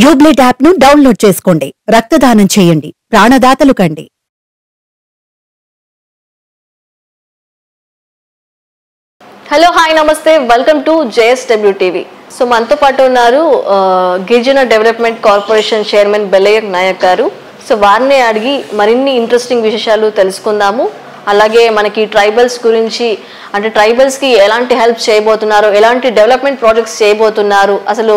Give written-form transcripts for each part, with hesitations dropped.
యూబ్లెట్ app ను download చేసుకోండి. రక్తదానం చేయండి. ప్రాణదాతలు కండి. హలో హాయ్ నమస్తే welcome to JSW TV. So మనతో పాటు ఉన్నారు గిరిజన development corporation chairman Bellaiah Nayak గారు. సో వారిని అడిగి మరిన్ని ఇంట్రెస్టింగ్ విషయాలు తెలుసుకుందాము. అలాగే మనకి ట్రైబల్స్ గురించి, అంటే ట్రైబల్స్కి ఎలాంటి హెల్ప్ చేయబోతున్నారు, ఎలాంటి డెవలప్మెంట్ ప్రాజెక్ట్స్ చేయబోతున్నారు, అసలు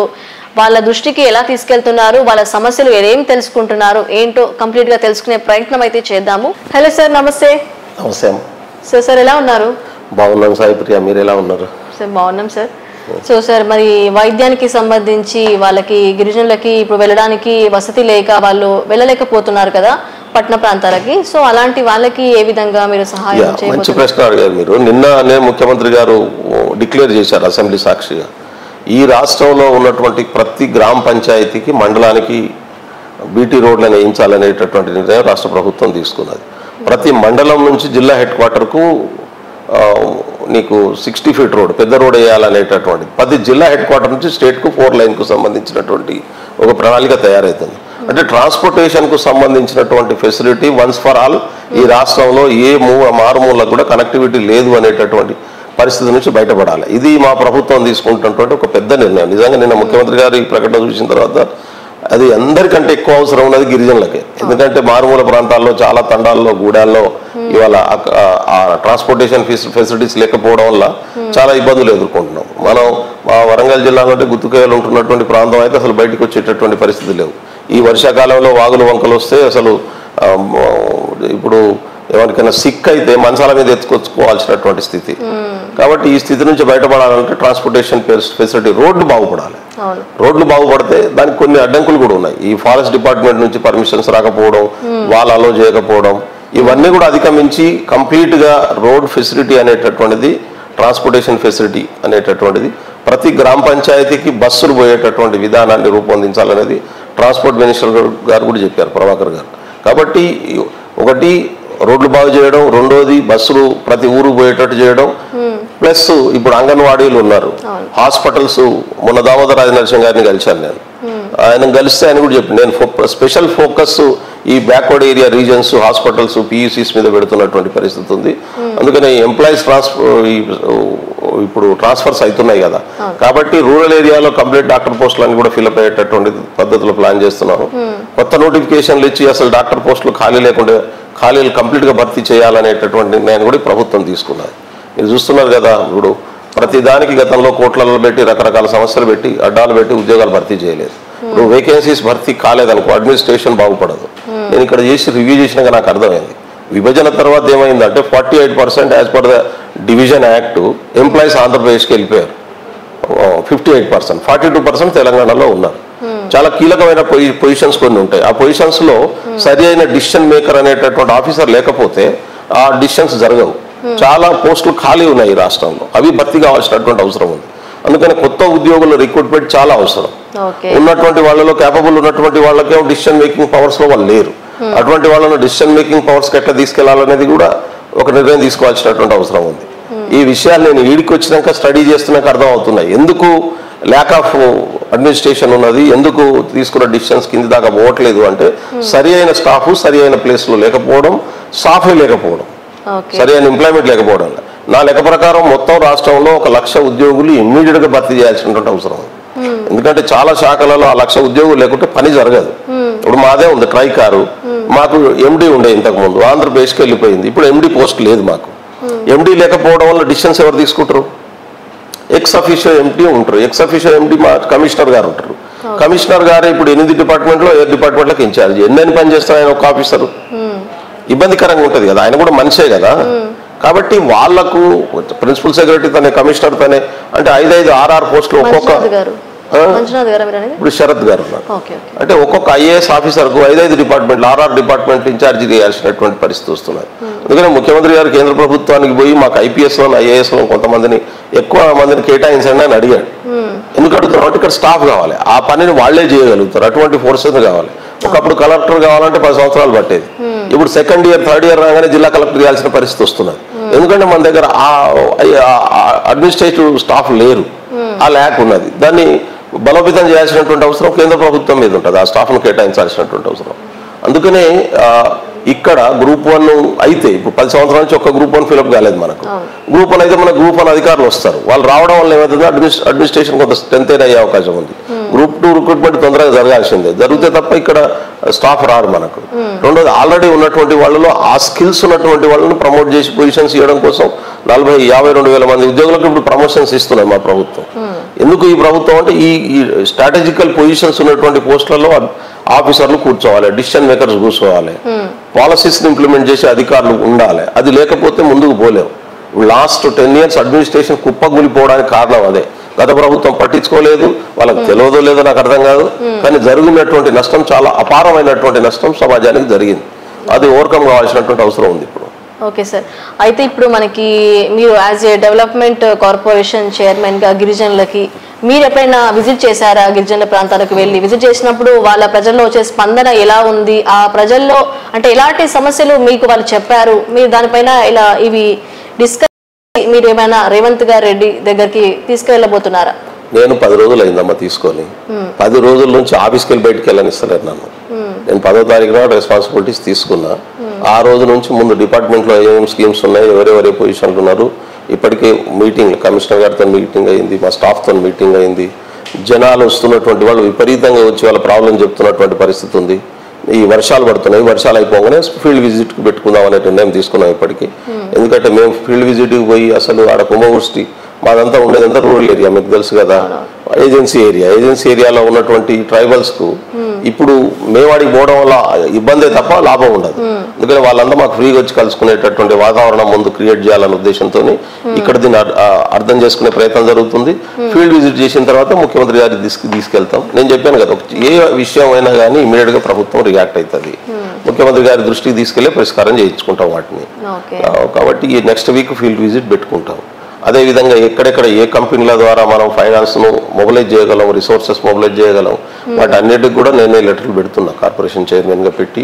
వాళ్ళ దృష్టికి ఎలా తీసుకెళ్తున్నారు, వాళ్ళ సమస్యలు ఏం తెలుసుకుంటున్నారు, ఏంటో కంప్లీట్గా తెలుసుకునే ప్రయత్నం అయితే చేద్దాము. హలో సార్, నమస్తే. నమస్తే. సార్ ఎలా ఉన్నారు? బాగున్నాం సాయి ప్రియ, మీరు ఎలా ఉన్నారు? సార్ బాగున్నాం సార్. సో సార్, మరి వైద్యానికి సంబంధించి వాళ్ళకి, గిరిజనులకి ఇప్పుడు వెళ్ళడానికి వసతి లేక వాళ్ళు వెళ్ళలేకపోతున్నారు కదా పట్టణ ప్రాంతాలకి. సో అలాంటి వాళ్ళకి ఏ విధంగా మీరు సహాయం చేయబోతున్నారు? మంచి ప్రశ్న అడిగారు మీరు. నిన్న ముఖ్యమంత్రి గారు డిక్లేర్ చేశారు అసెంబ్లీ సాక్షిగా, ఈ రాష్ట్రంలో ఉన్నటువంటి ప్రతి గ్రామ పంచాయతీకి, మండలానికి బీటీ రోడ్లను వేయించాలనేటటువంటి నిర్ణయం రాష్ట్ర ప్రభుత్వం తీసుకున్నది. ప్రతి మండలం నుంచి జిల్లా హెడ్ క్వార్టర్కు నీకు 60 ఫీట్ రోడ్, పెద్ద రోడ్ వేయాలనేటటువంటి 10 జిల్లా హెడ్ క్వార్టర్ నుంచి స్టేట్కు 4 లైన్కు సంబంధించినటువంటి ఒక ప్రణాళిక తయారవుతుంది. అంటే ట్రాన్స్పోర్టేషన్కు సంబంధించినటువంటి ఫెసిలిటీ వన్స్ ఫర్ ఆల్ ఈ రాష్ట్రంలో ఏ మారుమూలకు కూడా కనెక్టివిటీ లేదు అనేటటువంటి పరిస్థితి నుంచి బయటపడాలి. ఇది మా ప్రభుత్వం తీసుకుంటున్నటువంటి ఒక పెద్ద నిర్ణయం. నిజంగా నిన్న ముఖ్యమంత్రి గారు ఈ ప్రకటన చూసిన తర్వాత అది అందరికంటే ఎక్కువ అవసరం ఉన్నది గిరిజనులకే. ఎందుకంటే మారుమూల ప్రాంతాల్లో, చాలా తండాల్లో, గూడాల్లో ఇవాళ ఆ ట్రాన్స్పోర్టేషన్ ఫెసిలిటీస్ లేకపోవడం వల్ల చాలా ఇబ్బందులు ఎదుర్కొంటున్నాం. మనం మా వరంగల్ జిల్లాలో గుత్తుకేయలు ఉంటున్నటువంటి ప్రాంతం అయితే అసలు బయటకు వచ్చేటటువంటి పరిస్థితి లేవు. ఈ వర్షాకాలంలో వాగులు వంకలు వస్తే అసలు ఇప్పుడు ఎవరికైనా సిక్ అయితే మంచాల మీద ఎత్తుకొచ్చుకోవాల్సినటువంటి స్థితి. కాబట్టి ఈ స్థితి నుంచి బయటపడాలంటే ట్రాన్స్పోర్టేషన్ ఫెసిలిటీ, రోడ్లు బాగుపడాలి. రోడ్లు బాగుపడితే దానికి కొన్ని అడ్డంకులు కూడా ఉన్నాయి. ఈ ఫారెస్ట్ డిపార్ట్మెంట్ నుంచి పర్మిషన్స్ రాకపోవడం, వాళ్ళు అలో చేయకపోవడం, ఇవన్నీ కూడా అధిగమించి కంప్లీట్గా రోడ్ ఫెసిలిటీ అనేటటువంటిది, ట్రాన్స్పోర్టేషన్ ఫెసిలిటీ అనేటటువంటిది ప్రతి గ్రామ పంచాయతీకి బస్సులు పోయేటటువంటి విధానాన్ని రూపొందించాలనేది ట్రాన్స్పోర్ట్ మినిస్టర్ గారు కూడా చెప్పారు, ప్రభాకర్ గారు. కాబట్టి ఒకటి రోడ్లు బాగు చేయడం, రెండోది బస్సులు ప్రతి ఊరు పోయేటట్టు చేయడం, ప్లస్ ఇప్పుడు అంగన్వాడీలు ఉన్నారు, హాస్పిటల్స్. మొన్న దామోదర్ రాజ నరసింహ గారిని కలిశాను నేను. ఆయన కలిస్తే ఆయన కూడా చెప్పి, నేను స్పెషల్ ఫోకస్ ఈ backward area reasons, hospitals, PUCs మీద పెడుతున్నటువంటి పరిస్థితి ఉంది. అందుకని ఎంప్లాయీస్ ఇప్పుడు ట్రాన్స్ఫర్స్ అవుతున్నాయి కదా, కాబట్టి రూరల్ ఏరియాలో కంప్లీట్ డాక్టర్ పోస్టులన్నీ కూడా ఫిల్అప్ అయ్యేటటువంటి పద్ధతిలో ప్లాన్ చేస్తున్నాను. కొత్త నోటిఫికేషన్లు ఇచ్చి అసలు డాక్టర్ పోస్టులు ఖాళీ లేకుండా ఖాళీలు కంప్లీట్గా భర్తీ చేయాలనేటటువంటి నిర్ణయాన్ని కూడా ప్రభుత్వం తీసుకున్నది. మీరు చూస్తున్నారు కదా, ఇప్పుడు ప్రతి దానికి గతంలో కోట్లలో పెట్టి రకరకాల సమస్యలు పెట్టి అడ్డాలు పెట్టి ఉద్యోగాలు భర్తీ చేయలేదు. ఇప్పుడు వేకెన్సీస్ భర్తీ కాలేదనుకో అడ్మినిస్ట్రేషన్ బాగుపడదు. నేను ఇక్కడ చేసి రివ్యూ చేసినాక నాకు అర్థమైంది, విభజన తర్వాత ఏమైందంటే 48% as per the division act employees ఆంధ్రప్రదేశ్కి వెళ్ళిపోయారు. 58%, 42% తెలంగాణలో ఉన్నారు. చాలా కీలకమైన పొజిషన్స్ కొన్ని ఉంటాయి. ఆ పొజిషన్స్లో సరి అయిన డిసిషన్ మేకర్ అనేటటువంటి ఆఫీసర్ లేకపోతే ఆ డిసిషన్స్ జరగవు. చాలా పోస్టులు ఖాళీ ఉన్నాయి ఈ రాష్ట్రంలో, అవి భర్తీ కావాల్సినటువంటి అవసరం ఉంది. అందుకని కొత్త ఉద్యోగుల రిక్రూట్మెంట్ చాలా అవసరం. ఉన్నటువంటి వాళ్ళలో కేపబుల్ ఉన్నటువంటి వాళ్ళకేమో డిసిషన్ మేకింగ్ పవర్స్లో వాళ్ళు లేరు. అటువంటి వాళ్ళను డిసిషన్ మేకింగ్ పవర్స్కి ఎట్లా తీసుకెళ్లాలనేది కూడా ఒక నిర్ణయం తీసుకోవాల్సినటువంటి అవసరం ఉంది. ఈ విషయాలు నేను వీడికి వచ్చినాక స్టడీ చేస్తున్నాక అర్థం అవుతున్నాయి, ఎందుకు ల్యాక్ ఆఫ్ అడ్మినిస్ట్రేషన్ ఉన్నది, ఎందుకు తీసుకున్న డిసిషన్స్ కింది దాకా పోవట్లేదు అంటే సరి అయిన స్టాఫ్ సరి అయిన ప్లేస్లో లేకపోవడం, స్టాఫే లేకపోవడం, సరి అయిన ఎంప్లాయ్మెంట్ లేకపోవడం. నా లెక్క ప్రకారం మొత్తం రాష్ట్రంలో 1,00,000 ఉద్యోగులు ఇమ్మీడియట్గా భర్తీ చేయాల్సినటువంటి అవసరం. ఎందుకంటే చాలా శాఖలలో ఆ 1,00,000 ఉద్యోగులు లేకుంటే పని జరగదు. ఇప్పుడు మాదే ఉంది ట్రైకారు, మాకు MD ఉండే ఇంతకుముందు, ఆంధ్రప్రదేశ్కి వెళ్ళిపోయింది. ఇప్పుడు MD పోస్ట్ లేదు మాకు. MD లేకపోవడం వల్ల డిసిషన్స్ ఎవరు తీసుకుంటారు? ఎక్స్ అఫీషియో MD ఉంటారు. ఎక్స్ అఫీషియో MD మా కమిషనర్ గారు ఉంటారు. కమిషనర్ గారు ఇప్పుడు 8 డిపార్ట్మెంట్లో 7 డిపార్ట్మెంట్లకు ఇన్ఛార్జ్. ఎన్ని పని చేస్తారు ఆయన ఒక ఆఫీసరు? ఇబ్బందికరంగా ఉంటుంది కదా, ఆయన కూడా మనిషే కదా. కాబట్టి వాళ్లకు ప్రిన్సిపల్ సెక్రటరీ తనే, కమిషనర్ తనే, అంటే 5 6 పోస్టులు ఒక్కొక్క, ఇప్పుడు శరత్ గారు ఉన్నారు. అంటే ఒక్కొక్క IAS ఆఫీసర్కు 5 డిపార్ట్మెంట్లు, 6 డిపార్ట్మెంట్లు ఇన్ఛార్జి చేయాల్సినటువంటి పరిస్థితి వస్తున్నది. అందుకని ముఖ్యమంత్రి గారు కేంద్ర ప్రభుత్వానికి పోయి మాకు IPSలో IASలో కొంతమందిని, ఎక్కువ మందిని కేటాయించండి అని అడిగాడు. ఎందుకు అడుగుతున్నారు అంటే ఇక్కడ స్టాఫ్ కావాలి, ఆ పనిని వాళ్లే చేయగలుగుతారు, అటువంటి ఫోర్సెస్ కావాలి. ఒకప్పుడు కలెక్టర్ కావాలంటే 10 సంవత్సరాలు పట్టేది. ఇప్పుడు సెకండ్ ఇయర్, థర్డ్ ఇయర్ రాగానే జిల్లా కలెక్టర్ చేయాల్సిన పరిస్థితి వస్తున్నది. ఎందుకంటే మన దగ్గర ఆ అడ్మినిస్ట్రేటివ్ స్టాఫ్ లేరు, ఆ ల్యాక్ ఉన్నది. దాన్ని బలోపేతం చేయాల్సినటువంటి అవసరం కేంద్ర ప్రభుత్వం మీద ఉంటుంది, ఆ స్టాఫ్ను కేటాయించాల్సినటువంటి అవసరం. అందుకనే ఇక్కడ గ్రూప్ 1 అయితే ఇప్పుడు 10 సంవత్సరాల నుంచి ఒక్క గ్రూప్ 1 ఫిలప్ కాలేదు మనకు. గ్రూప్ 1 అయితే మన గ్రూప్ 1 అధికారులు వస్తారు, వాళ్ళు రావడం వల్ల ఏమవుతుంది అడ్మినిస్ట్రేషన్ కొంత స్ట్రెంత్ అయ్యే అవకాశం ఉంది. గ్రూప్ 2 రిక్రూట్మెంట్ తొందరగా జరగాల్సిందే, జరిగితే తప్ప ఇక్కడ స్టాఫ్ రారు మనకు. రెండోది ఆల్రెడీ ఉన్నటువంటి వాళ్ళలో ఆ స్కిల్స్ ఉన్నటువంటి వాళ్ళని ప్రమోట్ చేసి పొజిషన్స్ ఇవ్వడం కోసం 52,000 మంది ఉద్యోగులకు ఇప్పుడు ప్రమోషన్స్ ఇస్తున్నాయి మా ప్రభుత్వం. ఎందుకు ఈ ప్రభుత్వం అంటే ఈ స్ట్రాటజికల్ పొజిషన్స్ ఉన్నటువంటి పోస్టులలో ఆఫీసర్లు కూర్చోవాలి, డిసిషన్ మేకర్స్ కూర్చోవాలి, పాలసీస్ని ఇంప్లిమెంట్ చేసే అధికారులు ఉండాలి. అది లేకపోతే ముందుకు పోలేవు. లాస్ట్ 10 years అడ్మినిస్ట్రేషన్ కుప్పగూలిపోవడానికి కారణం అదే. గత ప్రభుత్వం పట్టించుకోలేదు, వాళ్ళకి తెలియదో లేదో నాకు అర్థం కాదు, కానీ జరిగినటువంటి నష్టం చాలా అపారమైనటువంటి నష్టం సమాజానికి జరిగింది. అది ఓవర్కమ్ కావాల్సినటువంటి అవసరం ఉంది ఇప్పుడు. ఓకే సార్, అయితే ఇప్పుడు మనకి మీరు యాజ్ ఏ డెవలప్మెంట్ కార్పొరేషన్ చైర్మన్గా గిరిజనులకి మీరు ఎప్పుడైనా విజిట్ చేశారా? గిరిజనుల ప్రాంతాలకు వెళ్ళి విజిట్ చేసినప్పుడు వాళ్ళ ప్రజల్లో వచ్చే స్పందన ఎలా ఉంది? ఆ ప్రజల్లో అంటే ఎలాంటి సమస్యలు మీకు వాళ్ళు చెప్పారు? మీరు దానిపైన ఇలా ఇవి డిస్కస్ మీరు ఏమైనా రేవంత్ రెడ్డి దగ్గరికి తీసుకెళ్ళబోతున్నారా? నేను 10 రోజులు అయిందమ్మా తీసుకొని. 10 రోజుల నుంచి ఆఫీస్కి వెళ్ళి బయటకు వెళ్ళనిస్తలేరు నన్ను. నేను 10వ తారీఖున రెస్పాన్సిబిలిటీస్ తీసుకున్నా. ఆ రోజు నుంచి ముందు డిపార్ట్మెంట్లో ఏం స్కీమ్స్ ఉన్నాయి, ఎవరెవరే పొజిషన్లు ఉన్నారు, ఇప్పటికే మీటింగ్ కమిషనర్ గారితో మీటింగ్ అయింది, మా స్టాఫ్తో మీటింగ్ అయింది. జనాలు వస్తున్నటువంటి వాళ్ళు విపరీతంగా వచ్చి వాళ్ళ ప్రాబ్లం చెప్తున్నటువంటి పరిస్థితి ఉంది. ఈ వర్షాలు పడుతున్నాయి, వర్షాలు అయిపోగానే ఫీల్డ్ విజిట్కి పెట్టుకుందాం అనే నిర్ణయం తీసుకున్నాం ఇప్పటికీ. ఎందుకంటే మేము ఫీల్డ్ విజిట్కి పోయి అసలు ఆడ కుంభవృష్టి మాదంతా ఉండేదంతా రూరల్ ఏరియా, మీకు తెలుసు కదా, ఏజెన్సీ ఏరియాలో ఉన్నటువంటి ట్రైబల్స్కు ఇప్పుడు మేవాడికి పోవడం వల్ల ఇబ్బందే తప్ప లాభం ఉండదు. అందుకని వాళ్ళంతా మాకు ఫ్రీగా వచ్చి కలుసుకునేటటువంటి వాతావరణం ముందు క్రియేట్ చేయాలనే ఉద్దేశంతో ఇక్కడ దీన్ని అర్థం చేసుకునే ప్రయత్నం జరుగుతుంది. ఫీల్డ్ విజిట్ చేసిన తర్వాత ముఖ్యమంత్రి గారి తీసుకెళ్తాం. నేను చెప్పాను కదా, ఏ విషయం అయినా కానీ ఇమీడియట్గా ప్రభుత్వం రియాక్ట్ అవుతుంది. ముఖ్యమంత్రి గారి దృష్టికి తీసుకెళ్లి పరిష్కారం చేయించుకుంటాం వాటిని. కాబట్టి ఈ నెక్స్ట్ వీక్ ఫీల్డ్ విజిట్ పెట్టుకుంటాం. అదేవిధంగా ఎక్కడెక్కడ ఏ కంపెనీల ద్వారా మనం ఫైనాన్స్ను మొబిలైజ్ చేయగలం, రిసోర్సెస్ మొబిలైజ్ చేయగలం, వాటి అన్నిటికి కూడా నేనే లెటర్లు పెడుతున్నా కార్పొరేషన్ చైర్మన్గా పెట్టి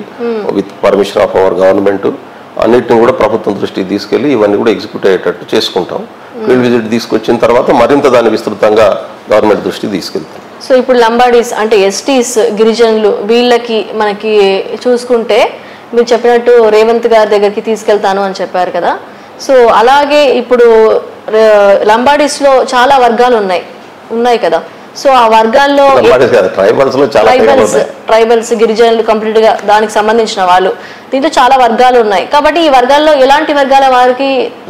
with permission of our government. అన్నిటిని కూడా ప్రభుత్వం దృష్టికి తీసుకెళ్లి ఇవన్నీ కూడా ఎగ్జిక్యూట్ అయ్యేటట్టు చేసుకుంటాం. ఫీల్డ్ విజిట్ తీసుకొచ్చిన తర్వాత మరింత దాన్ని విస్తృతంగా గవర్నమెంట్ దృష్టికి తీసుకెళ్తాం. సో ఇప్పుడు లంబాడీస్ అంటే ఎస్టీస్ గిరిజనులు వీళ్ళకి మనకి చూసుకుంటే మీరు చెప్పినట్టు రేవంత్ గారి దగ్గరికి తీసుకెళ్తాను అని చెప్పారు కదా. సో అలాగే ఇప్పుడు లంబాడీస్లో చాలా వర్గాలు ఉన్నాయి కదా. సో ఆ వర్గాల్లో ట్రైబల్స్ గిరిజనులు కంప్లీట్ గా దానికి సంబంధించిన వాళ్ళు, దీంట్లో చాలా వర్గాలు ఉన్నాయి. కాబట్టి ఈ వర్గాల్లో ఎలాంటి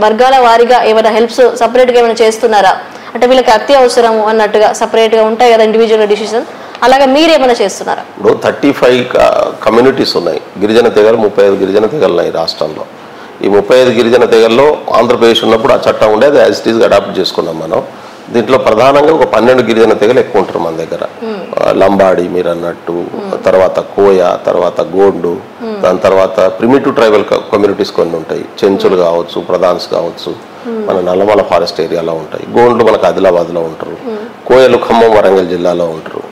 వర్గాల వారిగా ఏమైనా హెల్ప్స్ సపరేట్ గా ఏమైనా చేస్తున్నారా? అంటే వీళ్ళకి అత్యవసరం అన్నట్టుగా సపరేట్ గా ఉంటాయి కదా ఇండివిజువల్ డిసిషన్, అలాగే మీరేమైనా చేస్తున్నారా? ఇప్పుడు 35 కమ్యూనిటీస్ ఉన్నాయి. గిరిజన తెగలు 35 గిరిజన తెగలు ఉన్నాయి రాష్ట్రంలో. ఈ 35 గిరిజన తెగల్లో ఆంధ్రప్రదేశ్ ఉన్నప్పుడు ఆ చట్టం ఉండేది, యాజ్ ఇట్ ఈస్గా అడాప్ట్ చేసుకున్నాం మనం. దీంట్లో ప్రధానంగా ఒక 12 గిరిజన తెగలు ఎక్కువ ఉంటారు మన దగ్గర. లంబాడి మీరు అన్నట్టు, తర్వాత కోయ, తర్వాత గోండు, దాని తర్వాత ప్రిమిటివ్ ట్రైబల్ కమ్యూనిటీస్ కొన్ని ఉంటాయి. చెంచులు కావచ్చు, ప్రధాన్స్ కావచ్చు, మన నల్లమల ఫారెస్ట్ ఏరియాలో ఉంటాయి. గోండ్లు మనకు ఆదిలాబాద్లో ఉంటారు. కోయలు ఖమ్మం, వరంగల్ జిల్లాలో ఉంటారు.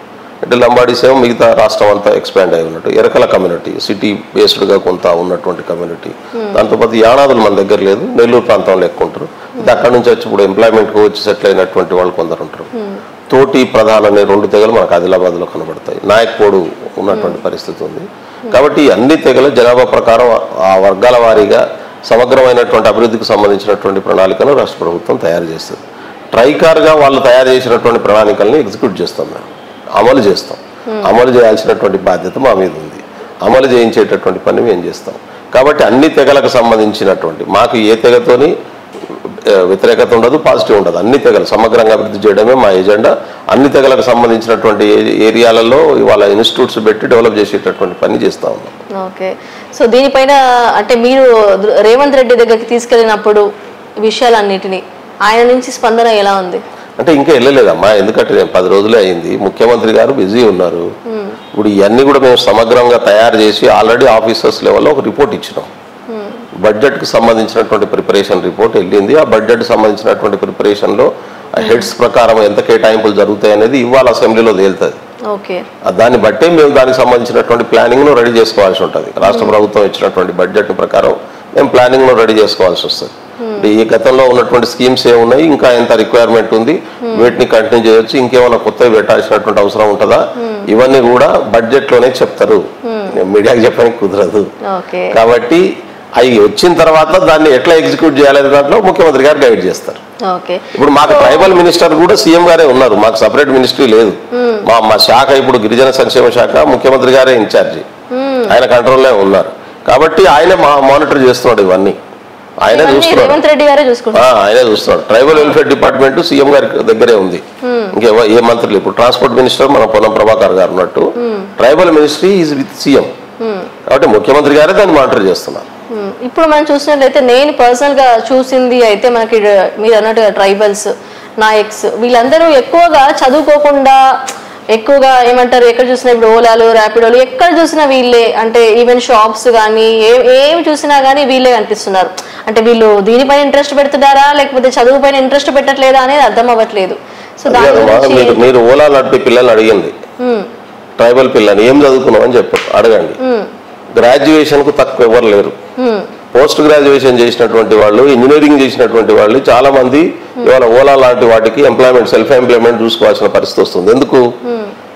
అంటే లంబాడీస్ ఏమో మిగతా రాష్ట్రం అంతా ఎక్స్పాండ్ అయి ఉన్నట్టు. ఎరకల కమ్యూనిటీ సిటీ బేస్డ్గా కొంత ఉన్నటువంటి కమ్యూనిటీ. దాంతోపాటు యానాదులు మన దగ్గర లేదు, నెల్లూరు ప్రాంతంలో ఎక్కువ ఉంటారు. అక్కడి నుంచి వచ్చి ఇప్పుడు ఎంప్లాయ్మెంట్కి వచ్చి సెటిల్ అయినటువంటి వాళ్ళు కొందరు ఉంటారు. తోటి ప్రధాన అనే 2 తెగలు మనకు ఆదిలాబాద్లో కనబడతాయి. నాయక్పోడు ఉన్నటువంటి పరిస్థితి ఉంది. కాబట్టి అన్ని తెగల జనాభా ప్రకారం ఆ వర్గాల వారీగా సమగ్రమైనటువంటి అభివృద్ధికి సంబంధించినటువంటి ప్రణాళికను రాష్ట్ర ప్రభుత్వం తయారు చేస్తుంది. ట్రైకార్గా వాళ్ళు తయారు చేసినటువంటి ప్రణాళికల్ని ఎగ్జిక్యూట్ చేస్తాం, మేము అమలు చేస్తాం. అమలు చేయాల్సినటువంటి బాధ్యత మా మీద ఉంది. అమలు చేయించేటటువంటి పని మేము చేస్తాం. కాబట్టి అన్ని తెగలకు సంబంధించినటువంటి మాకు ఏ తెగతోని వ్యతిరేకత ఉండదు, పాజిటివ్ ఉండదు. అన్ని తెగలు సమగ్రంగా అభివృద్ధి చేయడమే మా ఎజెండా. అన్ని తెగలకు సంబంధించినటువంటి ఏరియాలలో ఇవాళ ఇన్స్టిట్యూట్స్ పెట్టి డెవలప్ చేసేటటువంటి పని చేస్తూ ఉన్నాం. ఓకే, సో దీనిపైన అంటే మీరు రేవంత్ రెడ్డి దగ్గరికి తీసుకెళ్ళినప్పుడు విషయాలన్నిటినీ ఆయన నుంచి స్పందన ఎలా ఉంది? అంటే ఇంకా వెళ్ళలేదమ్మా, ఎందుకంటే నేను 10 రోజులే అయింది. ముఖ్యమంత్రి గారు బిజీ ఉన్నారు. ఇప్పుడు ఇవన్నీ కూడా మేము సమగ్రంగా తయారు చేసి ఆల్రెడీ ఆఫీసర్స్ లెవెల్లో ఒక రిపోర్ట్ ఇచ్చినాం. బడ్జెట్కి సంబంధించినటువంటి ప్రిపరేషన్ రిపోర్ట్ వెళ్ళింది. ఆ బడ్జెట్కి సంబంధించినటువంటి ప్రిపరేషన్లో హెడ్స్ ప్రకారం ఎంత కేటాయింపులు జరుగుతాయి అనేది ఇవాళ అసెంబ్లీలో తేలుతుంది. దాన్ని బట్టే మేము దానికి సంబంధించినటువంటి ప్లానింగ్ను రెడీ చేసుకోవాల్సి ఉంటుంది. రాష్ట్ర ప్రభుత్వం ఇచ్చినటువంటి బడ్జెట్ ప్రకారం మేము ప్లానింగ్లో రెడీ చేసుకోవాల్సి వస్తుంది. ఈ గతంలో ఉన్నటువంటి స్కీమ్స్ ఏమున్నాయి, ఇంకా ఎంత రిక్వైర్మెంట్ ఉంది, వీటిని కంటిన్యూ చేయొచ్చు, ఇంకేమైనా కొత్తవి పెట్టాల్సినటువంటి అవసరం ఉంటుందా, ఇవన్నీ కూడా బడ్జెట్లోనే చెప్తారు. మీడియాకి చెప్పడానికి కుదరదు. కాబట్టి అవి వచ్చిన తర్వాత దాన్ని ఎట్లా ఎగ్జిక్యూట్ చేయాలనే దాంట్లో ముఖ్యమంత్రి గారు గైడ్ చేస్తారు. ఇప్పుడు మాకు ట్రైబల్ మినిస్టర్ కూడా సీఎం గారే ఉన్నారు, మాకు సపరేట్ మినిస్ట్రీ లేదు. మా శాఖ ఇప్పుడు గిరిజన సంక్షేమ శాఖ ముఖ్యమంత్రి గారే ఇన్ఛార్జి, ఆయన కంట్రోల్లో ఉన్నారు. కాబట్టి ఆయనే మానిటర్ చేస్తున్నాడు, ఇవన్నీ ఆయనే చూస్తున్నాడు. ఆయనే చూస్తున్నాడు. ట్రైబల్ వెల్ఫేర్ డిపార్ట్మెంట్ సీఎం గారి దగ్గరే ఉంది, ఇంకే ఏ మంత్రులు. ఇప్పుడు ట్రాన్స్పోర్ట్ మినిస్టర్ మన పొన్నం ప్రభాకర్ గారు ఉన్నట్టు tribal ministry is with CM. కాబట్టి ముఖ్యమంత్రి గారే దాన్ని మానిటర్ చేస్తున్నారు. ఇప్పుడు మనం చూసినట్లయితే నేను పర్సనల్ గా చూసింది అయితే మనకి మీరు అన్నట్టుగా ట్రైబల్స్ నాయక్స్ వీళ్ళందరూ ఎక్కువగా చదువుకోకుండా ఎక్కువగా ఏమంటారు, ఎక్కడ చూసినా ఇప్పుడు ఓలాలు ర్యాపిడోలు ఎక్కడ చూసినా వీళ్ళే, అంటే ఈవెన్ షాప్స్ కానీ ఏమి చూసినా కానీ వీళ్ళే కనిపిస్తున్నారు. అంటే వీళ్ళు దీనిపైన ఇంట్రెస్ట్ పెడుతున్నారా లేకపోతే చదువు పైన ఇంట్రెస్ట్ పెట్టట్లేదా అనేది అర్థం అవ్వట్లేదు. సో మీరు ఓలా నడిపే పిల్లల్ని అడిగింది, ట్రైబల్ పిల్లల్ని ఏం చదువుకున్నాం అని చెప్పారు, అడగండి. గ్రాడ్యుయేషన్ కు తక్కువ ఎవరు లేరు. పోస్ట్ గ్రాడ్యుయేషన్ చేసినటువంటి వాళ్ళు, ఇంజనీరింగ్ చేసినటువంటి వాళ్ళు చాలా మంది ఇవాళ ఓలా లాంటి వాటికి ఎంప్లాయ్మెంట్, సెల్ఫ్ ఎంప్లాయ్మెంట్ చూసుకోవాల్సిన పరిస్థితి వస్తుంది. ఎందుకు?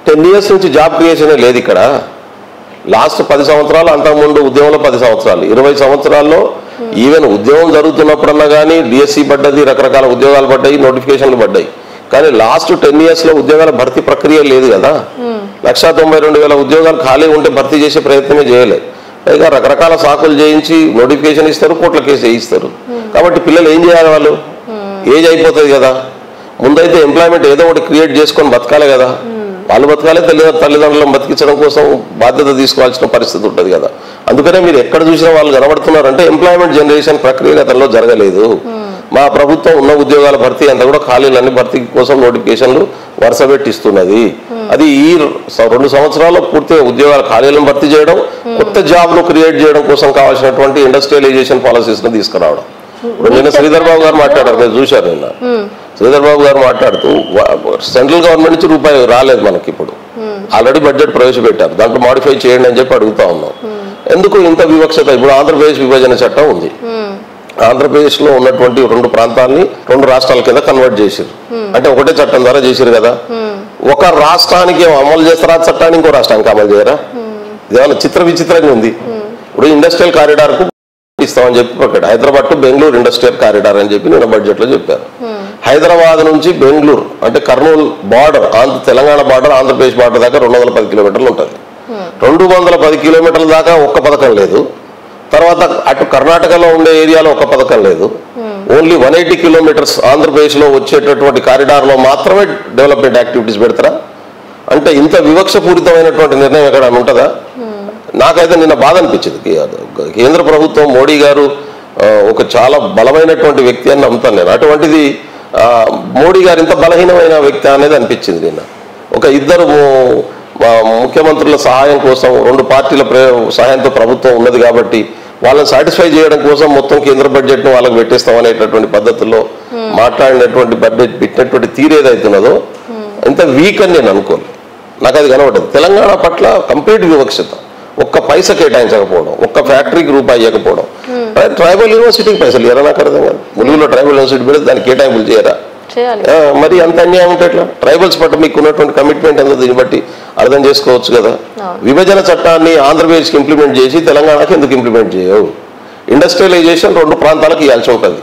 10 years నుంచి జాబ్ క్రియేషన్ లేదు ఇక్కడ. లాస్ట్ 10 సంవత్సరాలు, అంతకుముందు ఉద్యోగంలో 10 సంవత్సరాలు, 20 సంవత్సరాల్లో ఈవెన్ ఉద్యోగం జరుగుతున్నప్పుడన్నా కానీ డిఎస్సి పడ్డది, రకరకాల ఉద్యోగాలు పడ్డాయి, నోటిఫికేషన్లు పడ్డాయి. కానీ లాస్ట్ 10 years లో ఉద్యోగాల భర్తీ ప్రక్రియ లేదు కదా. 192,000 ఉద్యోగాలు ఖాళీ ఉంటే భర్తీ చేసే ప్రయత్నమే చేయలేదు. పైగా రకరకాల సాకులు చేయించి నోటిఫికేషన్ ఇస్తారు, కోట్ల కేసు వేయిస్తారు. కాబట్టి పిల్లలు ఏం చేయాలి, వాళ్ళు ఏజ్ అయిపోతుంది కదా. ముందైతే ఎంప్లాయ్మెంట్ ఏదో ఒకటి క్రియేట్ చేసుకొని బతకాలి కదా. వాళ్ళు బతకాలి, తల్లిదండ్రులను బతికించడం కోసం బాధ్యత తీసుకోవాల్సిన పరిస్థితి ఉంటుంది కదా. అందుకనే మీరు ఎక్కడ చూసినా వాళ్ళు కనబడుతున్నారంటే ఎంప్లాయ్మెంట్ జనరేషన్ ప్రక్రియ గతంలో జరగలేదు. మా ప్రభుత్వం ఉన్న ఉద్యోగాల భర్తీ అంతా కూడా ఖాళీలన్నీ భర్తీ కోసం నోటిఫికేషన్లు వరుస పెట్టిస్తున్నది. అది ఈ 2 సంవత్సరాల్లో పూర్తిగా ఉద్యోగాల ఖాళీలను భర్తీ చేయడం, కొత్త జాబ్ను క్రియేట్ చేయడం కోసం కావాల్సినటువంటి ఇండస్ట్రియలైజేషన్ పాలసీస్ ను తీసుకురావడం. ఇప్పుడు నిన్న శ్రీధర్ బాబు గారు మాట్లాడారు, మీరు చూశారు నిన్న. శ్రీధర్ బాబు గారు మాట్లాడుతూ సెంట్రల్ గవర్నమెంట్ నుంచి రూపాయి రాలేదు మనకి, ఇప్పుడు ఆల్రెడీ బడ్జెట్ ప్రవేశపెట్టారు, దాంట్లో మాడిఫై చేయండి అని చెప్పి అడుగుతా ఉన్నాం. ఎందుకు ఇంత వివక్షత? ఇప్పుడు ఆంధ్రప్రదేశ్ విభజన చట్టం ఉంది. ఆంధ్రప్రదేశ్ లో ఉన్నటువంటి 2 ప్రాంతాలని 2 రాష్ట్రాల కింద కన్వర్ట్ చేశారు. అంటే ఒకటే చట్టం ద్వారా చేశారు కదా. ఒక రాష్ట్రానికి అమలు చేస్తారా చట్టాన్ని, ఇంకో రాష్ట్రానికి అమలు చేయరా? ఇదేమన్నా చిత్ర విచిత్రంగా ఉంది. ఇప్పుడు ఇండస్ట్రియల్ కారిడార్ కు ఇస్తామని చెప్పి ప్రకటన, Hyderabad to Bengaluru industrial corridor అని చెప్పి నిన్న బడ్జెట్ లో చెప్పారు. హైదరాబాద్ నుంచి బెంగళూరు అంటే Kurnool border, Telangana border Andhra Pradesh border దాకా 210 కిలోమీటర్లు ఉంటుంది. 210 కిలోమీటర్ల దాకా ఒక్క పథకం లేదు. తర్వాత అటు కర్ణాటకలో ఉండే ఏరియాలో ఒక పథకం లేదు. ఓన్లీ 180 కిలోమీటర్స్ ఆంధ్రప్రదేశ్ లో వచ్చేటటువంటి కారిడార్ లో మాత్రమే డెవలప్మెంట్ యాక్టివిటీస్ పెడతారా? అంటే ఇంత వివక్షపూరితమైనటువంటి నిర్ణయం ఎక్కడ ఉంటుందా? నాకైతే నిన్న బాధ అనిపించింది. కేంద్ర ప్రభుత్వం, మోడీ గారు ఒక చాలా బలమైనటువంటి వ్యక్తి అని నమ్ముతాను నేను. అటువంటిది మోడీ గారు ఇంత బలహీనమైన వ్యక్తి అనేది అనిపించింది నిన్న. ఒక 2 ముఖ్యమంత్రుల సహాయం కోసం, 2 పార్టీల సహాయంతో ప్రభుత్వం ఉన్నది కాబట్టి వాళ్ళని సాటిస్ఫై చేయడం కోసం మొత్తం కేంద్ర బడ్జెట్ ను వాళ్ళకి పెట్టేస్తాం అనేటటువంటి పద్ధతుల్లో మాట్లాడినటువంటి బడ్జెట్ పెట్టినటువంటి తీరు ఏదైతున్నదో ఇంత వీక్ అని నేను అనుకోను. నాకు అది కనబడ్డది. తెలంగాణ పట్ల కంప్లీట్ వివక్షత, ఒక్క పైసా కేటాయించకపోవడం, ఒక్క ఫ్యాక్టరీకి రూపాయి ఇవ్వకపోవడం. ట్రైబల్ యూనివర్సిటీకి పైసలు ఇవ్వరా? నాకు అర్థం కాదు. ములుగులో ట్రైబల్ యూనివర్సిటీ పెడితే దానికి కేటాయింపులు చేయరా? మరి అంత అన్యాయం ఉంటే ఎట్లా? ట్రైబల్స్ పట్ల మీకు ఉన్నటువంటి కమిట్మెంట్ ఎంతో దీన్ని బట్టి అర్థం చేసుకోవచ్చు కదా. విభజన చట్టాన్ని ఆంధ్రప్రదేశ్కి ఇంప్లిమెంట్ చేసి తెలంగాణకి ఎందుకు ఇంప్లిమెంట్ చేయవు? ఇండస్ట్రియలైజేషన్ 2 ప్రాంతాలకు ఇవ్వాల్సి ఉంటుంది.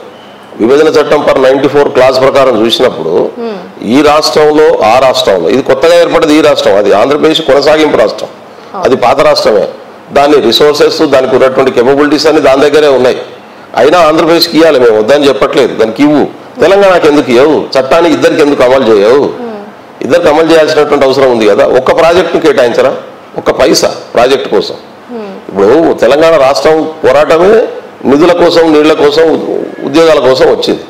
విభజన చట్టం పర్ 94 క్లాస్ ప్రకారం చూసినప్పుడు ఈ రాష్ట్రంలో, ఆ రాష్ట్రంలో, ఇది కొత్తగా ఏర్పడింది ఈ రాష్ట్రం, అది ఆంధ్రప్రదేశ్ కొనసాగింపు రాష్ట్రం, అది పాత రాష్ట్రమే. దాని రిసోర్సెస్, దానికి ఉన్నటువంటి కేపబిలిటీస్ అన్ని దాని దగ్గరే ఉన్నాయి. అయినా ఆంధ్రప్రదేశ్కి ఇవ్వాలి, మేము వద్దని చెప్పట్లేదు, దానికి ఇవ్వు. తెలంగాణకి ఎందుకు ఇవ్వవు? చట్టాన్ని ఇద్దరికి ఎందుకు అమలు చేయవు? ఇద్దరికి అమలు చేయాల్సినటువంటి అవసరం ఉంది కదా. ఒక్క ప్రాజెక్టును కేటాయించరా? ఒక్క పైసా ప్రాజెక్టు కోసం? ఇప్పుడు తెలంగాణ రాష్ట్రం పోరాటమే నిధుల కోసం, నీళ్ల కోసం, ఉద్యోగాల కోసం వచ్చింది.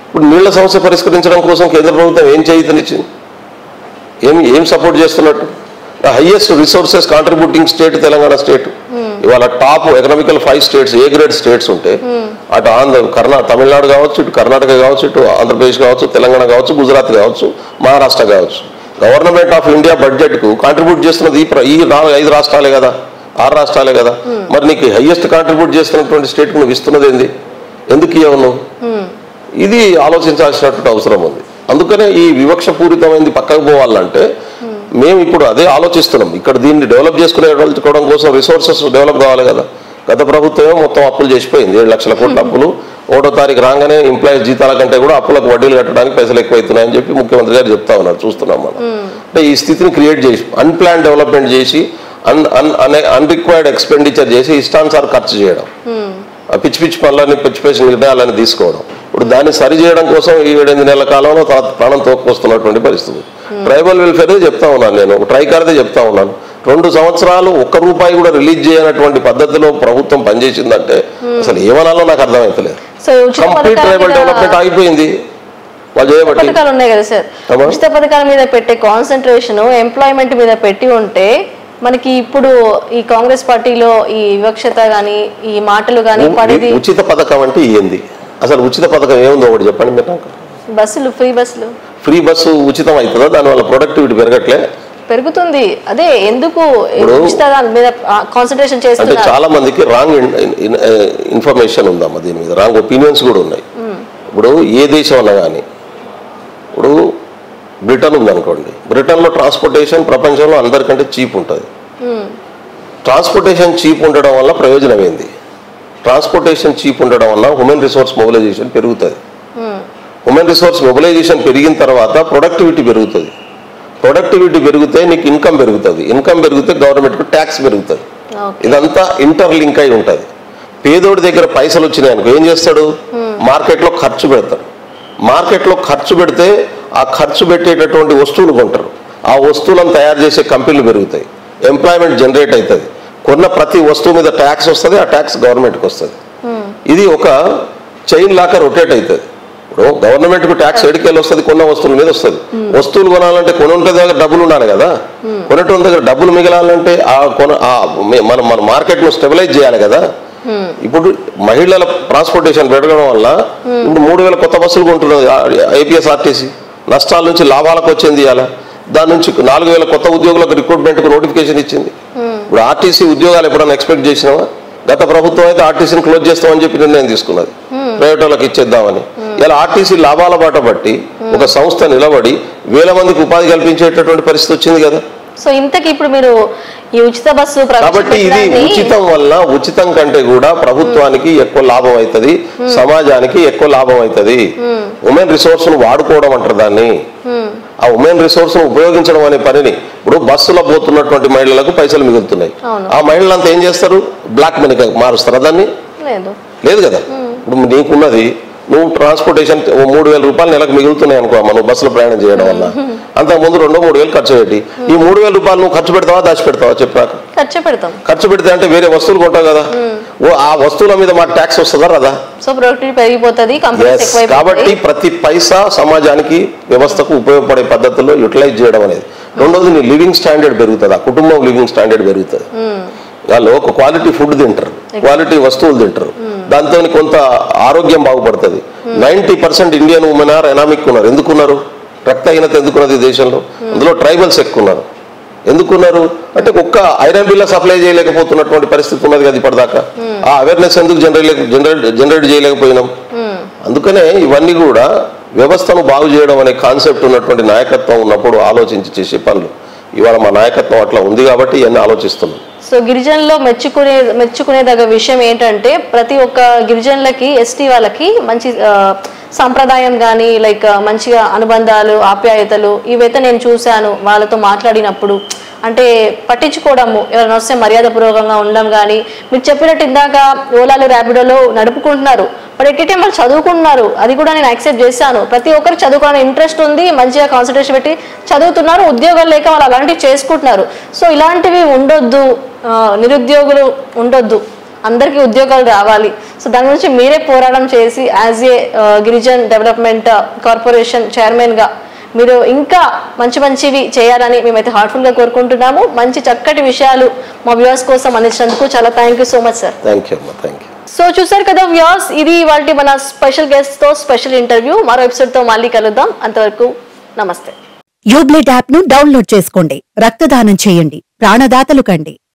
ఇప్పుడు నీళ్ల సమస్య పరిష్కరించడం కోసం కేంద్ర ప్రభుత్వం ఏం చేయుతనిచ్చింది? ఏం సపోర్ట్ చేస్తున్నట్టు? Highest resources contributing state Telangana state. ఇవాళ top economical 5 states, A grade states ఉంటే అటు తమిళనాడు కావచ్చు, ఇటు కర్ణాటక కావచ్చు, ఇటు ఆంధ్రప్రదేశ్ కావచ్చు, తెలంగాణ కావచ్చు, గుజరాత్ కావచ్చు, మహారాష్ట్ర కావచ్చు. గవర్నమెంట్ ఆఫ్ ఇండియా బడ్జెట్ కు కాంట్రిబ్యూట్ చేస్తున్నది ఈ 5 రాష్ట్రాలే కదా. 6 రాష్ట్రాలే కదా. మరి నీకు హైయెస్ట్ కాంట్రిబ్యూట్ చేస్తున్నటువంటి స్టేట్ నువ్వు ఇస్తున్నది ఏంది, ఎందుకు ఇవ్వవు నువ్వు? ఇది ఆలోచించాల్సినటువంటి అవసరం ఉంది. అందుకనే ఈ వివక్ష పూరితమైంది పక్కకు పోవాలంటే మేము ఇప్పుడు అదే ఆలోచిస్తున్నాం. ఇక్కడ దీన్ని డెవలప్ చేసుకోవడం కోసం రిసోర్సెస్ డెవలప్ కావాలి కదా. గత ప్రభుత్వమే మొత్తం అప్పులు చేసిపోయింది, 7 లక్షల కోట్ల అప్పులు. 1వ తారీఖు రాగానే ఎంప్లాయీస్ జీతాల కంటే కూడా అప్పులకు వడ్డీలు కట్టడానికి పైసలు ఎక్కువైతున్నాయని చెప్పి ముఖ్యమంత్రి గారు చెప్తా ఉన్నారు, చూస్తున్నాం మనం. అంటే ఈ స్థితిని క్రియేట్ చేసి అన్ప్లాన్ డెవలప్మెంట్ చేసి అన్రిక్వైర్డ్ ఎక్స్పెండిచర్ చేసి ఇష్టానుసారం ఖర్చు చేయడం, పిచ్చి పిచ్చి పనులని పిచ్చి పిచ్చి నిర్ణయాలని తీసుకోవడం. ఇప్పుడు దాన్ని సరి చేయడం కోసం ఈ 7-8 నెలల కాలంలో ప్రాణం తోక్కొస్తున్నటువంటి పరిస్థితి. ట్రైబల్ వెల్ఫేర్ చెప్తా ఉన్నాను నేను, ట్రైకార్దే చెప్తా ఉన్నాను. 2 సంవత్సరాలు ₹1 కూడా రిలీజ్ చేయనటువంటి పద్ధతిలో ప్రభుత్వం పనిచేసిందంటే అసలు ఏమనాలో నాకు అర్థమవుతలేదు. కంప్లీట్ ట్రైబల్ డెవలప్మెంట్ ఆగిపోయింది. పథకాలు ఉన్నాయి కదా సార్, ఉచిత పథకాల మీద పెట్టే కాన్సన్ట్రేషన్ ఎంప్లాయ్మెంట్ మీద పెట్టి ఉంటే మనకి ఇప్పుడు ఈ కాంగ్రెస్ పార్టీలో ఈ వివక్షత గానీ ఈ మాటలు గానీ పడేది. ఉచిత పథకం అంటే ఏంది అసలు? ఉచిత పథకం ఏముందో ఒకటి చెప్పండి మీరు నాకు. బస్సులు ఫ్రీ బస్సు ఉచితం అవుతుందా? దానివల్ల ప్రొడక్టివిటీ పెరగట్లే? పెరుగుతుంది. అదే ఎందుకు మీద కాన్సన్ట్రేషన్ చేస్తున్నారు? అంటే చాలా మందికి రాంగ్ ఇన్ఫర్మేషన్ ఉందమ్మా, దీని మీద రాంగ్ ఒపీనియన్స్ కూడా ఉన్నాయి. ఇప్పుడు ఏ దేశం అన్నా కానీ, ఇప్పుడు బ్రిటన్ ఉందనుకోండి, బ్రిటన్లో ట్రాన్స్పోర్టేషన్ ప్రపంచంలో అందరికంటే చీప్ ఉంటుంది. ట్రాన్స్పోర్టేషన్ చీప్ ఉండడం వల్ల ప్రయోజనం ఏంది? ట్రాన్స్పోర్టేషన్ చీప్ ఉండడం వల్ల హ్యూమన్ రిసోర్స్ మొబిలైజేషన్ పెరుగుతుంది. హ్యూమన్ రిసోర్స్ మొబిలైజేషన్ పెరిగిన తర్వాత ప్రొడక్టివిటీ పెరుగుతుంది. ప్రొడక్టివిటీ పెరిగితే నీకు ఇన్కమ్ పెరుగుతుంది. ఇన్కమ్ పెరిగితే గవర్నమెంట్కి ట్యాక్స్ పెరుగుతుంది. ఇదంతా ఇంటర్లింక్ అయి ఉంటుంది. పేదోడి దగ్గర పైసలు వచ్చినాయి అనుకో ఏం చేస్తాడు? మార్కెట్లో ఖర్చు పెడతాడు. మార్కెట్లో ఖర్చు పెడితే ఆ ఖర్చు పెట్టేటటువంటి వస్తువులు కొంటారు. ఆ వస్తువులను తయారు చేసే కంపెనీలు పెరుగుతాయి. ఎంప్లాయ్మెంట్ జనరేట్ అవుతుంది. కొన్న ప్రతి వస్తువు మీద ట్యాక్స్ వస్తుంది. ఆ ట్యాక్స్ గవర్నమెంట్కి వస్తుంది. ఇది ఒక చైన్ లాగా రొటేట్ అవుతుంది. ఇప్పుడు గవర్నమెంట్కు ట్యాక్స్ ఎడికెళ్ళి వస్తుంది, కొన్న వస్తువుల మీద వస్తుంది. వస్తువులు కొనాలంటే కొనుంటే దగ్గర డబ్బులు ఉండాలి కదా. కొనేటువంటి దగ్గర డబ్బులు మిగలాలంటే మన మార్కెట్ను స్టెబిలైజ్ చేయాలి కదా. ఇప్పుడు మహిళల ట్రాన్స్పోర్టేషన్ పెరగడం వల్ల ఇప్పుడు 3000 కొత్త బస్సులు కొంటున్నది ఏపీఎస్ఆర్టీసీ. నష్టాల నుంచి లాభాలకు వచ్చింది ఇవాళ. దాని నుంచి 4000 కొత్త ఉద్యోగులకు రిక్రూట్మెంట్కు నోటిఫికేషన్ ఇచ్చింది. ఇప్పుడు ఆర్టీసీ ఉద్యోగాలు ఎప్పుడైనా ఎక్స్పెక్ట్ చేసినావా? గత ప్రభుత్వం అయితే ఆర్టీసీని క్లోజ్ చేస్తామని చెప్పి నిర్ణయం తీసుకున్నది, ప్రైవేట్ వాళ్ళకి ఇచ్చేద్దామని. ఇలా ఆర్టీసీ లాభాల బాట బట్టి ఒక సంస్థ నిలబడి 1000 మందికి ఉపాధి కల్పించేటటువంటి పరిస్థితి వచ్చింది కదా. సో ఇంతకి ఇప్పుడు మీరు ఈ ఉచిత బస్సు కాబట్టి ఇది ఉచితం వల్ల ఉచితం కంటే కూడా ప్రభుత్వానికి ఎక్కువ లాభం అవుతుంది, సమాజానికి ఎక్కువ లాభం అవుతుంది. ఉమెన్ రిసోర్స్ ను వాడుకోవడం అంటారు దాన్ని. ఆ ఉమెన్ రిసోర్స్ ను ఉపయోగించడం అనే పనిని ఇప్పుడు బస్సులో పోతున్నటువంటి మహిళలకు పైసలు మిగులుతున్నాయి. ఆ మహిళలంతా ఏం చేస్తారు? బ్లాక్ మనీకి మారుస్తారా దాన్ని? లేదు కదా. ఇప్పుడు నీకున్నది నువ్వు ట్రాన్స్పోర్టేషన్ ₹3000 నెలకు మిగులుతున్నాయి అనుకో మనం బస్సులో ప్రయాణం చేయడం వల్ల. అంతకుముందు 2-3 ఖర్చు పెట్టి ఈ ₹3000 నువ్వు ఖర్చు పెడతావా దాచి పెడతావా చెప్పాక? ఖర్చు పెడితే అంటే వేరే వస్తువులు కొంటావు కదా. ఆ వస్తువుల మీద మాకు ట్యాక్స్ వస్తుందా రాదా? కాబట్టి ప్రతి పైసా సమాజానికి వ్యవస్థకు ఉపయోగపడే పద్ధతుల్లో యూటిలైజ్ చేయడం అనేది. రెండోది నీ లివింగ్ స్టాండర్డ్ పెరుగుతుంది, ఆ కుటుంబం లివింగ్ స్టాండర్డ్ పెరుగుతుంది. వాళ్ళు ఒక క్వాలిటీ ఫుడ్ తింటారు, క్వాలిటీ వస్తువులు తింటారు, దాంతో కొంత ఆరోగ్యం బాగుపడుతుంది. 90% ఇండియన్ ఉమెన్ ఆర్ ఎనామిక్ ఉన్నారు. ఎందుకున్నారు? రక్తహీనత ఎందుకున్నది దేశంలో? అందులో ట్రైబల్స్ ఎక్కువ ఉన్నారు. ఎందుకున్నారు అంటే ఒక్క ఐరన్ బిల్ల సప్లై చేయలేకపోతున్నటువంటి పరిస్థితి ఉన్నది కదా ఇప్పటిదాకా. ఆ అవేర్నెస్ ఎందుకు జనరేట్ చేయలేకపోయినాం? అందుకనే ఇవన్నీ కూడా వ్యవస్థను బాగు చేయడం అనే కాన్సెప్ట్ ఉన్నటువంటి నాయకత్వం ఉన్నప్పుడు ఆలోచించి చేసే పనులు. ఇవాళ మా నాయకత్వం అట్లా ఉంది కాబట్టి ఇవన్నీ ఆలోచిస్తున్నాం. సో గిరిజనుల్లో మెచ్చుకునేదగ్గ విషయం ఏంటంటే ప్రతి ఒక్క గిరిజనులకి ఎస్టీ వాళ్ళకి మంచి సంప్రదాయం కానీ లైక్ మంచిగా అనుబంధాలు ఆప్యాయతలు ఇవైతే నేను చూశాను. వాళ్ళతో మాట్లాడినప్పుడు అంటే పట్టించుకోవడము, ఎవరైనా వస్తే మర్యాదపూర్వకంగా ఉండడం కానీ, మీరు చెప్పినట్టు ఇందాక ఓలాలు ర్యాపిడోలో నడుపుకుంటున్నారు, బట్ ఎట్ టైం వాళ్ళు చదువుకుంటున్నారు. అది కూడా నేను యాక్సెప్ట్ చేశాను. ప్రతి ఒక్కరికి చదువుకోవాలని ఇంట్రెస్ట్ ఉంది, మంచిగా కాన్సన్ట్రేషన్ పెట్టి చదువుతున్నారు, ఉద్యోగాలు లేక వాళ్ళు అలాంటివి చేసుకుంటున్నారు. సో ఇలాంటివి ఉండొద్దు, నిరుద్యోగులు ఉండొద్దు, అందరికీ ఉద్యోగాలు రావాలి. సో దాని గురించి మీరే పోరాటం చేసి యాజ్ ఏ గిరిజన్ డెవలప్మెంట్ కార్పొరేషన్ చైర్మన్గా మీరు ఇంకా మంచివి చేయాలని మేమైతే హార్ట్ఫుల్గా కోరుకుంటున్నాము. మంచి చక్కటి విషయాలు మా వ్యూవర్స్ కోసం అందించినందుకు చాలా thank you so much sir. Thank you. So చూసారు కదా వ్యూవర్స్, ఇది ఇవాల్టి మన స్పెషల్ గెస్ట్ తో స్పెషల్ ఇంటర్వ్యూ. మరో ఎపిసోడ్ తో మళ్ళీ కలుద్దాం. అంతవరకు నమస్తే. యూబ్లెట్ యాప్ ను డౌన్లోడ్ చేసుకోండి, రక్తదానం చేయండి, ప్రాణదాతలు కండి.